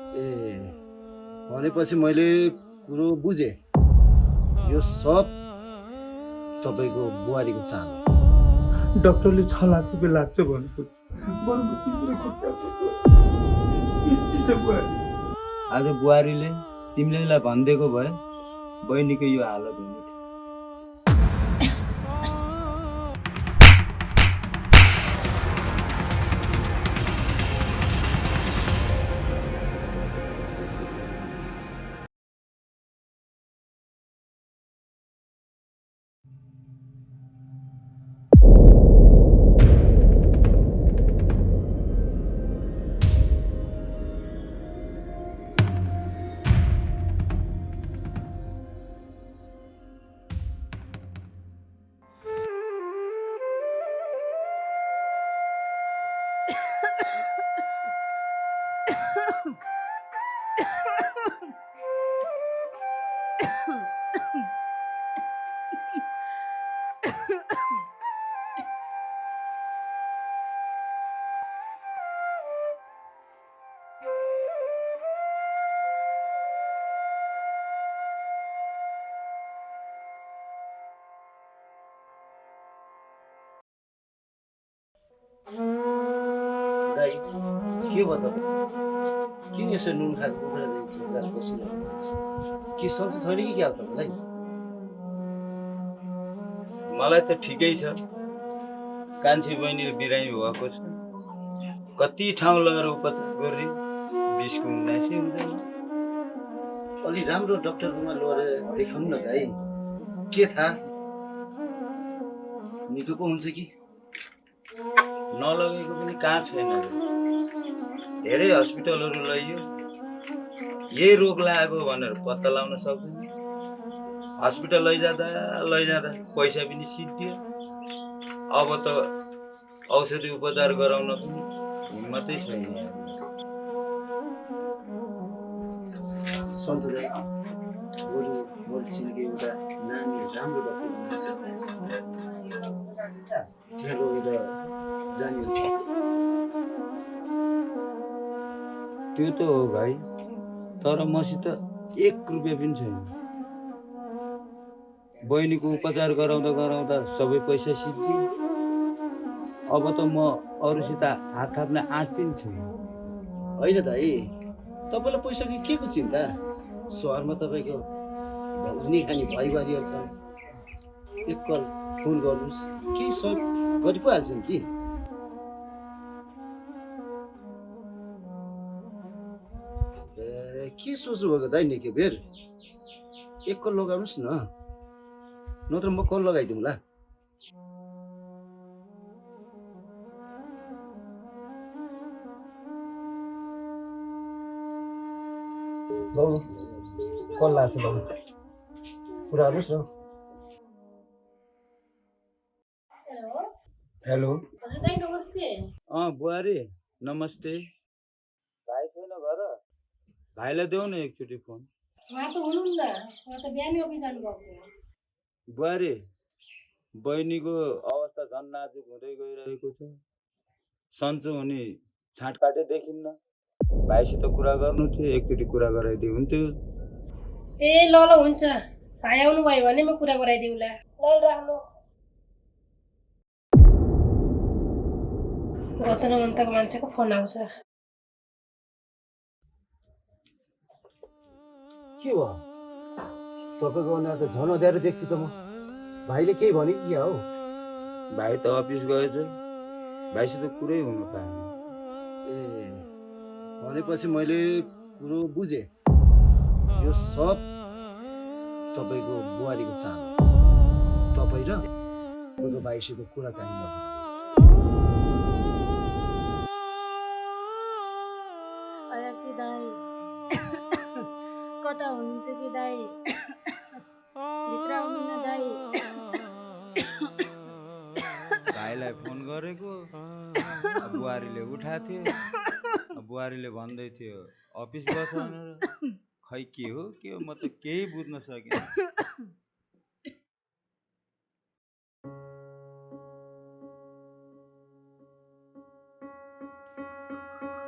ए भनेपछि मैले कुरो बुझेँ। यो सब तपाईँको बुहारीको चाल हो। डाक्टरले 6 लाख रुपियाँ लाग्छ भनेको छ। बरु म तिम्रो खुट्टा आज बुहारीले तिमीलाई भनिदिएको भए बहिनीको यो हालत हुने थियो। दाइ के भयो तपाईँ? किन यसरी नुन खाएको कुखुरा झुक्काएर बसिरहनु भएको छ? के सन्चो छैन कि क्या हो तपाईँलाई? मलाई त ठिकै छ। कान्छी बहिनीले बिरामी भएको छ। कति ठाउँ लगेर उपचार गरे, बिसको 19 हुँदैन। अलि राम्रो डक्टरकोमा लगेर देखाउनु न दाइ। के थाहा निको पो हुन्छ कि? नलगेको पनि कहाँ छैन। धेरै हस्पिटलहरू लैयो, यही रोग लागेको भनेर पत्ता लगाउन सक्दैन। हस्पिटल लैजाँदा पैसा पनि सिद्धियो। अब त औषधि उपचार गराउन पनि हिम्मतै छैन। सन्त दाइ बरु मैले चिनेको एउटा नानी राम्रो डक्टर हुनुहुन्छ, त्यहाँ लगेर जाने हो। त्यो त हो भाइ, तर मसित 1 रुपियाँ पनि छैन। बहिनीको उपचार गराउँदा सबै पैसा सिद्धियो। अब त म अरूसित हात थाप्ने आँट पनि छैन। होइन दाइ, तपाईँलाई पैसाको के को चिन्ता? सहरमा तपाईँको हुने खाने भाइबारीहरू छन्। एकल फोन गर्नुहोस्, केही सहयोग गरि पो हाल्छन् कि। के सोच्नु भएको दाइ निकै बेर? एक कल लगाउनुहोस् न, नत्र म कल लगाइदिउँला। लौ कल लाग्छ, लौ कुरा गर्नुहोस् न। हेलो हजुर दाइ नमस्ते। बुहारी नमस्ते। भाइ छैन घर? भाइलाई देऊ न एकचोटि फोन। उहाँ त हुनुहुन्न, उहाँ त बिहानै अफिस जानुभएको। बुहारी, बहिनीको अवस्था झन् नाजुक हुँदै गइरहेको छ। सन्चो हुने छाँटकाटै देखिन्न। भाइसित कुरा गर्नु थियो, एकचोटि कुरा गराइदियो हुन्थ्यो। ए ल ल हुन्छ, भाइ आउनु भयो भने म कुरा गराइदिउँला। ल राख्नु। गतनमन्तको मान्छेको फोन आउँछ। के भयो? तपाईँको अनुहार त झन् अँध्यारो देख्छु त म। भाइले केही भने कि क्या हो? भाइ त अफिस गएछ, भाइसित कुरै हुनु पाएन। ए भनेपछि मैले कुरो बुझेँ। यो सब तपाईँको बुहारीको चाल हो। तपाईँ र तपाईँको भाइसित कुराकानी गर्नु। कि दाइ कता हुनुहुन्छ कि दाइ? भित्र आउनु न दाइ। भाइलाई फोन गरेको, बुहारीले उठाएको थियो। बुहारीले भन्दै थियो अफिस गछ भनेर। खै के हो म त केही बुझ्न सकिनँ।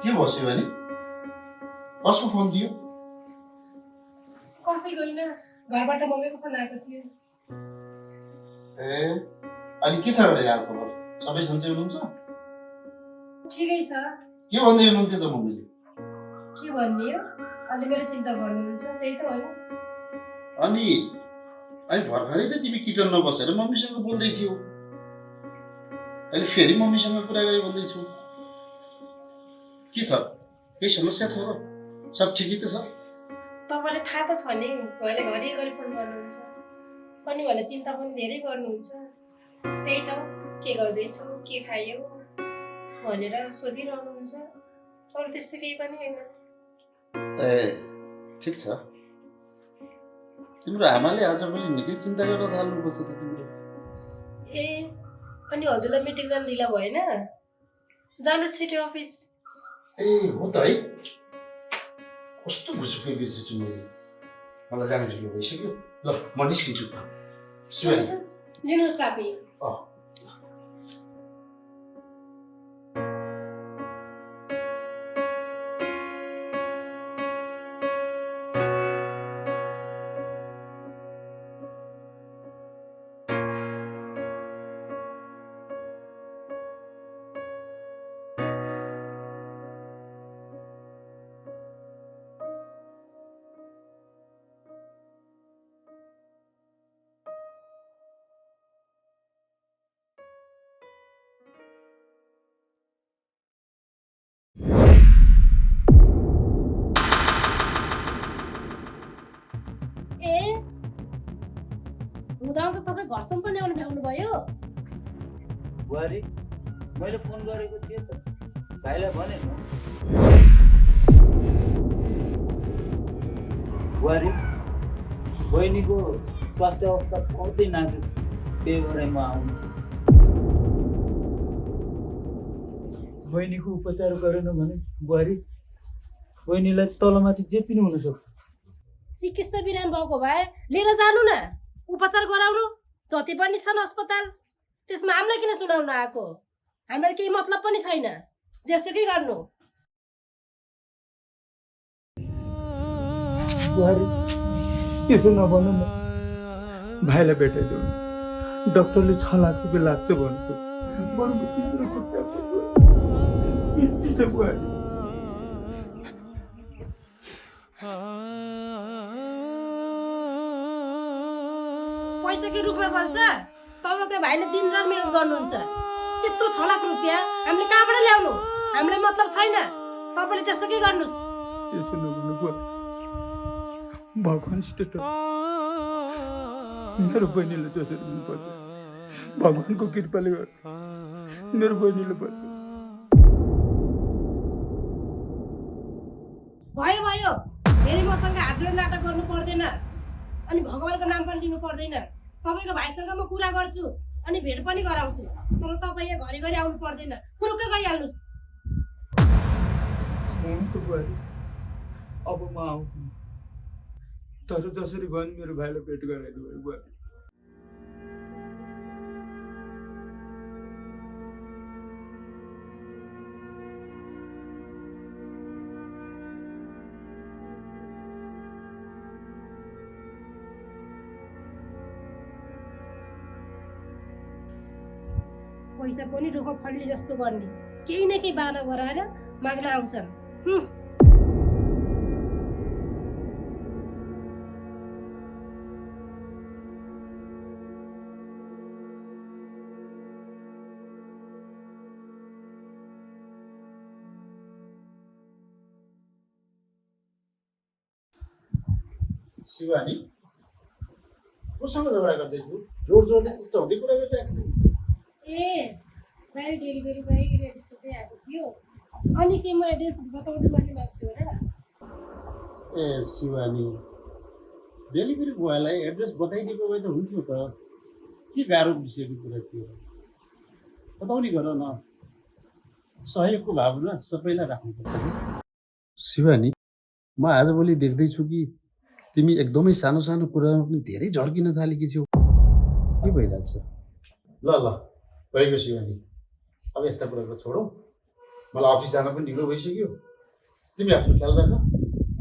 के भयो शिवानी? कसको फोन दियो? कसैको होइन, घरबाट मम्मीको फोन आएको थियो। ए अनि के छ भने यार खबर? सबै सन्चै हुनुहुन्छ? ठिकै छ। के भन्दै हुनुहुन्थ्यो त मम्मीले? के भन्ने हो, अलि मेरो चिन्ता गर्नुहुन्छ, त्यही त हो नि। अनि अहिले भर्खरै त तिमी किचनमा बसेर मम्मीसँग बोल्दै थियौ, अहिले फेरि मम्मीसँग कुरा गरे भन्दैछु। के छ? केही समस्या छ र? सब ठिकै त छ? तपाईँलाई थाहा त छ नि, उहाँले घरिघरि फोन गर्नुहुन्छ, अनि उहाँलाई चिन्ता पनि धेरै गर्नुहुन्छ। त्यही त, के गर्दैछौ, के खायौ भनेर सोधिरहनुहुन्छ। अरू त्यस्तो केही पनि होइन। ए ठिक छ। तिम्रो आमाले आजभोलि निकै चिन्ता गर्न थाल्नुपर्छ त तिम्रो। ए अनि हजुरलाई मिटिङ जान ढिला भएन? जानुहोस् छिटो अफिस। ए हो त है, कस्तो घुसुकै बिर्सेछु मैले। मलाई जानु ढिलो भइसक्यो। ल म निस्किन्छु। शिवानी लिनु चाबी। ए हुँदा त तपाईँ घरसम्म पनि आउनु भ्याउनु भयो। बुहारी मैले फोन गरेको थिएँ त, भाइलाई भने न। बुहारी बहिनीको स्वास्थ्य अवस्था बहुतै नाजुक छ, त्यही भएर म आउनु। बहिनीको उपचार गरेन भने बुहारी बहिनीलाई तलमाथि जे पनि हुनसक्छ। चिकित्सा बिरामी भएको भए लिएर जानु न, उपचार गराउनु। जति पनि छन् अस्पताल, त्यसमा हामीलाई किन सुनाउनु आएको? हामीलाई केही मतलब पनि छैन, जेसुकै गर्नु। बुहारी त्यसो नभन न, भाइलाई भेटाइदेऊ न। डाक्टरले 6 लाख रुपियाँ लाग्छ भनेको छ। बरु म तिम्रो खुट्टा पक्छु। यति छ बुहारी। पैसाकै रुखमा बल्छ। तपाईँको भाइले दिनरात मेहनत गर्नुहुन्छ, त्यत्रो 6 लाख रुपियाँ हामीले कहाँबाट ल्याउनु? हामीलाई मतलब छैन, तपाईँले जेसुकै गर्नुहोस्। त्यसो नभन्नु बुहारी, भगवान्सित मेरो बहिनीले जसरी पनि पर्छ, भगवान्को कृपाले गर्दा मेरो बहिनीले पर्छ। भयो भयो, फेरि मसँग हात जोडेर नाटक गर्नु पर्दैन, अनि भगवान्को नाम पनि लिनु पर्दैन। तपाईँको भाइसँग म कुरा गर्छु, अनि भेट पनि गराउँछु, तर तपाईँ यहाँ घरिघरि आउनु पर्दैन, फुरुक्कै गइहाल्नुहोस्। हुन्छ बुहारी, अब म आउँछु, तर जसरी भयो नि मेरो भाइलाई भेट गराइदिनु है बुहारी। पैसा पनि रुखमा फल्ने जस्तो गर्ने, केही न केही बाना गराएर माग्न आउँछन्। शिवानी कोसँग झगडा गर्दैछु? जोड जोडले त्यस्तो हुँदै कुरा गरिरहेको थियौ। ए बाहिर डेलिभरी बोय एड्रेस सोध्दै आएको थियो, अनि के म एड्रेस बताउँदै गर्ने मान्छे हो र? ए शिवानी, डेलिभरी बोयलाई एड्रेस बताइदिएको भए त हुन्थ्यो त। के गाह्रो विषयको कुरा थियो? बताउने गर न, सहयोगको भावना सबैलाई राख्नुपर्छ नि। शिवानी, म आजभोलि देख्दैछु कि तिमी एकदमै सानो सानो कुरामा पनि धेरै झर्किन थालेकी छौ। के भइरहेछ? ल ल भइगयो शिवानी, अब यस्ता कुराको छोडौँ। मलाई अफिस जान पनि ढिलो भइसक्यो। तिमी आफ्नो ख्याल राख।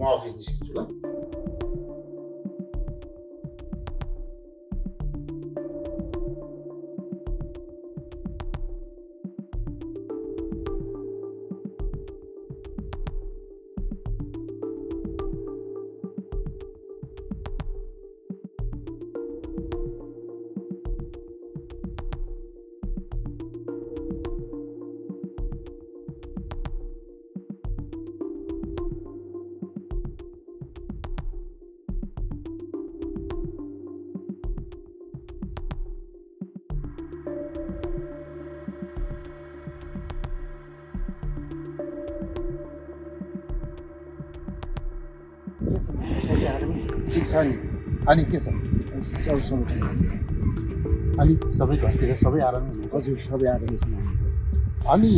म अफिस निस्किन्छु ल। ठिक छ नि। अनि के छ च्याउसँग ठिक छ। अनि सबै घरतिर सबै आरामै हुनुहुन्छ? हजुर सबै आरामै छन्। अनि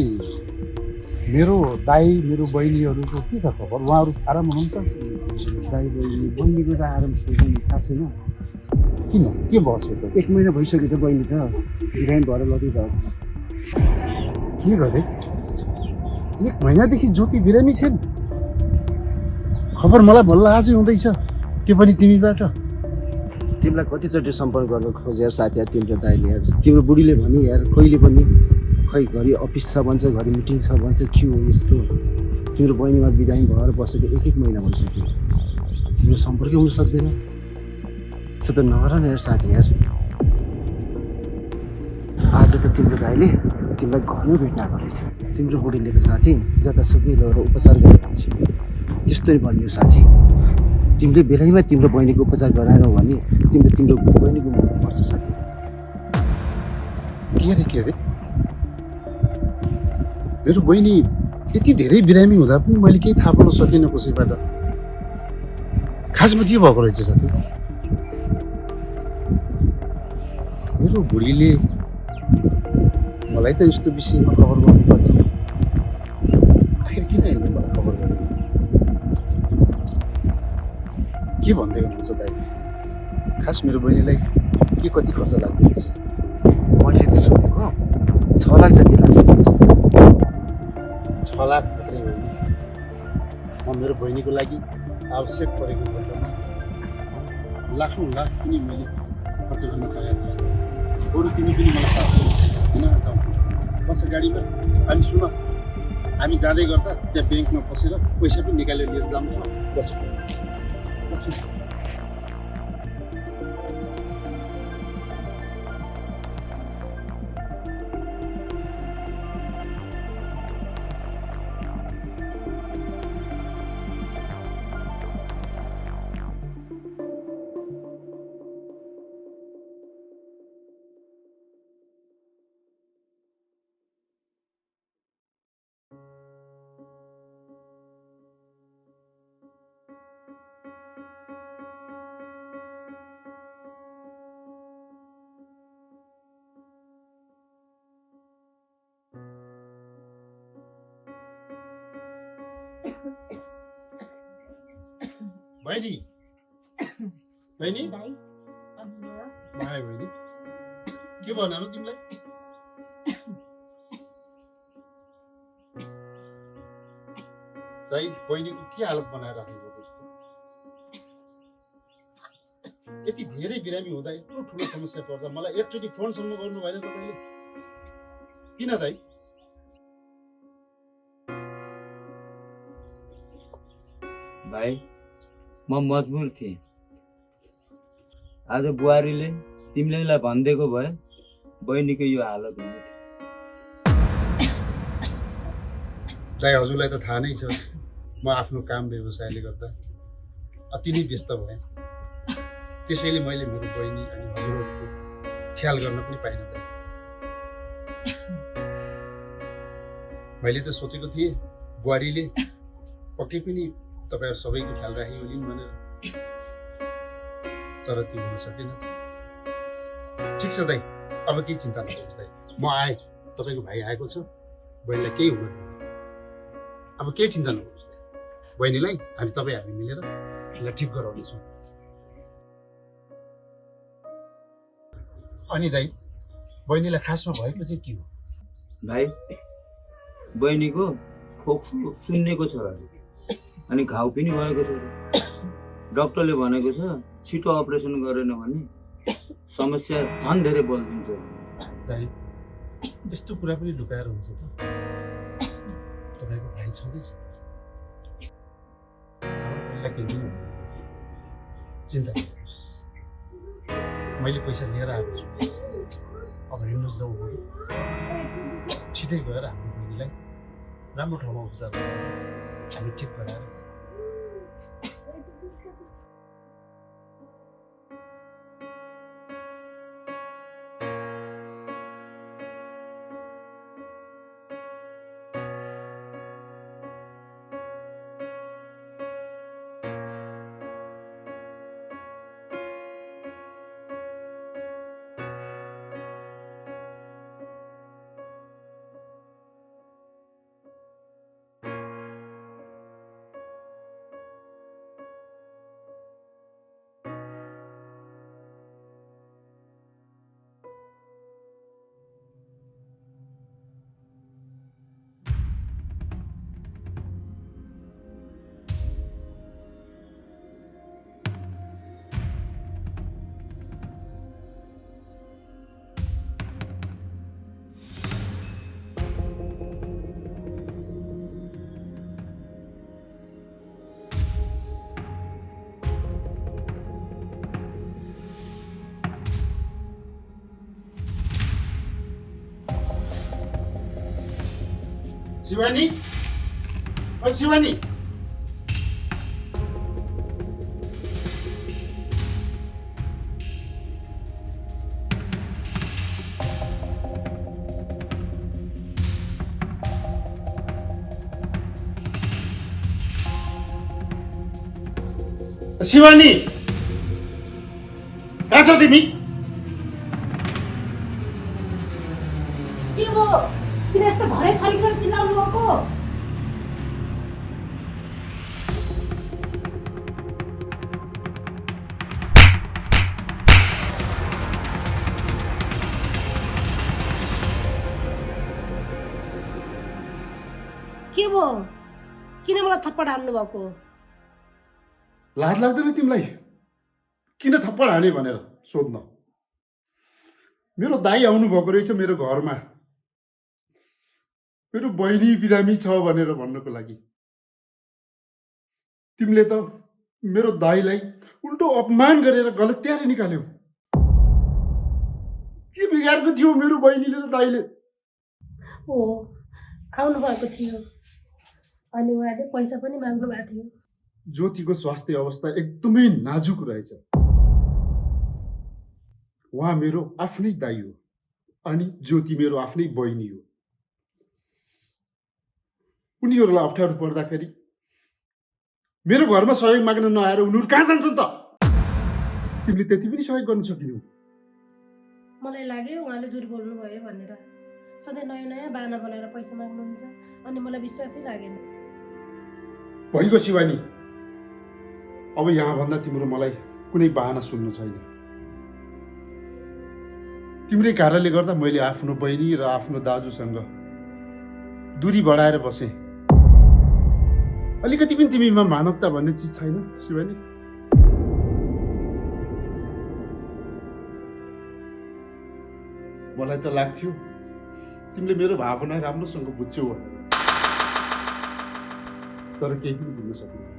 मेरो दाइ मेरो बहिनीहरूको के छ खबर? उहाँहरू आराम हुनुहुन्छ? दाइ बहिनीको त आराम छ थाहा छैन। किन के भयो त? 1 महिना भइसक्यो त बहिनी त बिरामी भएर लगिरहेको। के गरे? 1 महिनादेखि ज्योति बिरामी छिन्? खबर मलाई बल्ल आजै हुँदैछ, त्यो पनि तिमीबाट। तिमीलाई कतिचोटि सम्पर्क गर्न खोजेर साथी यार तिम्रो दाइले यार, तिम्रो बुढीले भने यार कहिले पनि खै घरि अफिस छ भन्छ, घरि मिटिङ छ भन्छ, के हो यस्तो? तिम्रो बहिनीमा बिरामी भएर बसेको 1 महिना भइसक्यो, तिम्रो सम्पर्कै हुन सक्दैन। त्यस्तो त नगर न यार साथी यार। आज त तिम्रो दाइले तिमीलाई घरमै भेट्न आएको रहेछ। तिम्रो बुढीले त साथी जतासुकै लगेर उपचार गरिरहन्छ, त्यस्तो भन्यो साथी। तिमीले बेलैमा तिम्रो बहिनीको उपचार गराएनौ भने तिम्रो बहिनीको मर्नु पर्छ साथी। के अरे मेरो बहिनी यति धेरै बिरामी हुँदा पनि मैले केही थाहा पाउन सकिनँ कसैबाट। खासमा के भएको रहेछ साथी? मेरो बुढीले मलाई त यस्तो विषयमा खबर गर्नुपर्ने, आखिर किन हेर्नु मलाई खबर गर्नु? के भन्दै हुनुहुन्छ दाइले? खास मेरो बहिनीलाई के कति खर्च लाग्दो रहेछ? मैले त सुनेको 6 लाख जति लाग्छ भन्छ। 6 लाख मात्रै होइन, म मेरो बहिनीको लागि आवश्यक परेको खर्चमा लाखौँ लाख पनि मैले खर्च गर्न तयार छु। बरु तिमी पनि मलाई साथ किन नचाउ? बस गाडीमा। अनि सुन, हामी जाँदै गर्दा त्यहाँ ब्याङ्कमा पसेर पैसा पनि निकालेर लिएर जानुपर्छ। बस्छु। बहिनी बहिनी माया बहिनी के भन र तिमीलाई? दाइ बहिनीको के हालत बनाएर राखेको त्यस्तो? यति धेरै बिरामी हुँदा यत्रो ठुलो समस्या पर्दा मलाई एकचोटि फोनसम्म गर्नु भएन तपाईँले? किन दाइ? भाइ म मजबुर थिएँ। आज बुहारीले तिमीलाई भनिदिएको भए बहिनीको यो हालत हुने थियो। दाइ हजुरलाई त थाहा नै छ, म आफ्नो काम व्यवसायले गर्दा अति नै व्यस्त भएँ। त्यसैले मैले मेरो बहिनी अनि हजुरहरूको ख्याल गर्न पनि पाइनँ दाइ। मैले त सोचेको थिएँ बुहारीले पक्कै पनि तपाईँहरू सबैको ख्याल राखी होलिन् भनेर, तर त्यो हुन सकेन। ठिक छ दाइ, अब केही चिन्ता नगर्नुहोस् दाइ। म आएँ, तपाईँको भाइ आएको छ, बहिनीलाई केही हुन दिनु। अब केही चिन्ता नगर्नुहोस् दाइ। बहिनीलाई हामी मिलेर यसलाई ठिक गराउनेछौँ। अनि दाइ बहिनीलाई खासमा भएको चाहिँ के हो? भाइ बहिनीको फोक्सो सुन्नेको छ अनि घाउ पनि भएको छ। डाक्टरले भनेको छ छिटो अपरेसन गरेन भने समस्या झन् धेरै बल्झिन्छ। दाइ यस्तो कुरा पनि लुकाएर हुन्छ त? तपाईँको भाइ छँदैछ, पहिला केही पनि हुँदैन। चिन्ता नगर्नुहोस्, मैले पैसा लिएर आएको छु। अब हिँड्नुहोस् जाउँ बरु छिटै गएर हाम्रो बहिनीलाई राम्रो ठाउँमा उपचार गरेर हामी ठिक गराएर शिवानी, ओ शिवानी, शिवानी, कहाँ छौ तिमी? के हो किन यस्तो भरे थरीबाट चिल्लाउनु भएको? के भयो किन मलाई थप्पड हान्नु भएको? लाज लाग्दैन तिमीलाई किन थप्पड हाने भनेर सोध्न? मेरो दाइ आउनु भएको रहेछ मेरो घरमा, मेरो बहिनी बिरामी छ भनेर भन्नको लागि। तिमीले त मेरो दाइलाई उल्टो अपमान गरेर गलत्याएर निकाल्यौ। के बिगारेको थियो मेरो बहिनीले र दाइले? हो आउनु भएको थियो अनि उहाँले पैसा पनि माग्नु भएको थियो। ज्योतिको स्वास्थ्य अवस्था एकदमै नाजुक रहेछ। उहाँ मेरो आफ्नै दाइ हो अनि ज्योति मेरो आफ्नै बहिनी हो। उनीहरूलाई अप्ठ्यारो पर्दाखेरि मेरो घरमा सहयोग माग्न नआएर उनीहरू कहाँ जान्छन् त? तिमीले त्यति पनि सहयोग गर्न सकिनौ। मलाई लाग्यो उहाँले झुट बोल्नु भयो भनेर। सधैँ नयाँ नयाँ बाना बनाएर पैसा माग्नुहुन्छ अनि मलाई विश्वासै लागेन। भइगयो शिवानी, अब यहाँ भन्दा तिम्रो मलाई कुनै बाहना सुन्नु छैन। तिम्रै कारणले गर्दा मैले आफ्नो बहिनी र आफ्नो दाजुसँग दूरी बढाएर बसेँ। अलिकति पनि तिमीमा मानवता भन्ने चिज छैन शिवानी। मलाई त लाग्थ्यो तिमीले मेरो भावना राम्रोसँग बुझ्यौ भनेर, तर केही पनि बुझ्न सकेनौ।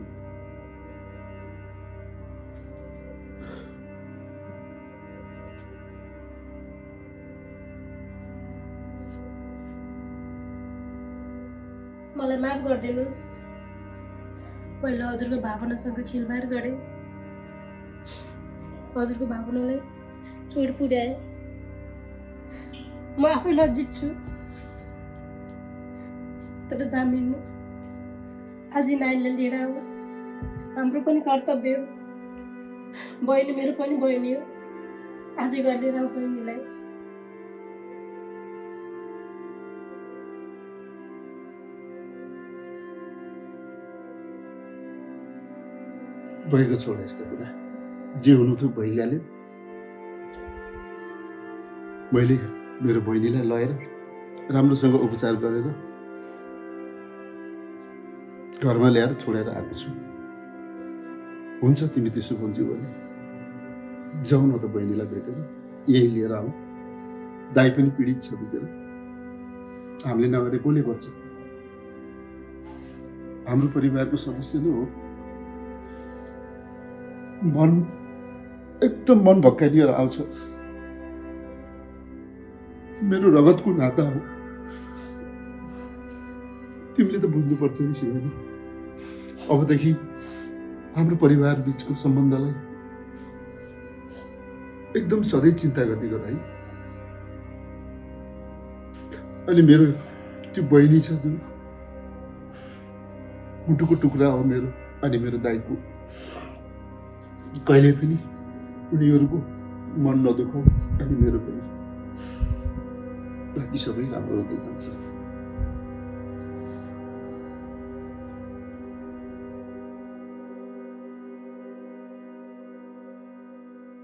मलाई माफ गरिदिनुहोस्, मैले हजुरको भावनासँग खेलबाड गरेँ, हजुरको भावनालाई चोट पुर्याएँ। म आफै लज्जित छु, तर जामिनु आज नानीलाई लिएर आऊ। हाम्रो पनि कर्तव्य हो, बहिनी मेरो पनि बहिनी हो। आजै गएर लिएर आऊ बहिनीलाई। भएको छोड यस्तो कुरा, जे हुनु थियो भइहाल्यो। मैले मेरो बहिनीलाई लगेर राम्रोसँग उपचार गरेर घरमा ल्याएर छोडेर आएको छु। हुन्छ तिमी त्यसो भन्छौ भने जाउँ न त बहिनीलाई भेटेर यही लिएर आऊ। दाइ पनि पीडित छ बिचरा, हामीले नगरे कसले गर्छ? हाम्रो परिवारको सदस्य नै हो। एकदम मन भक्काइलिएर आउँछ। मेरो रगतको नाता हो। तिमीले त बुझ्नुपर्छ नि शिवानी। अबदेखि हाम्रो परिवार बिचको सम्बन्धलाई एकदम सधैँ चिन्ता गर्ने गर है। अनि मेरो त्यो बहिनी छ जुन मुटुको टुक्रा हो मेरो अनि मेरो दाइको, कहिले पनि उनीहरूको मन नदुखाऊ अनि मेरो पनि, बाँकी सबै राम्रो हुँदै जान्छ।